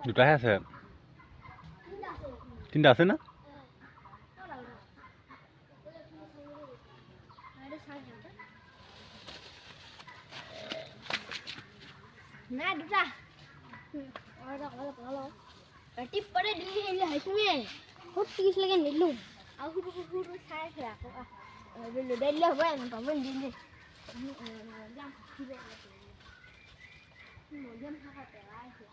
দুটাহে আছে তিনিটা আছে না Nah, dah. Ada kalau. Berarti pada di itu ni. Hotis lagi ni lu. Aku huru saya kira aku ah. Dulu dah lah kan, paman di ni. Jam. Jam hak apa lagi?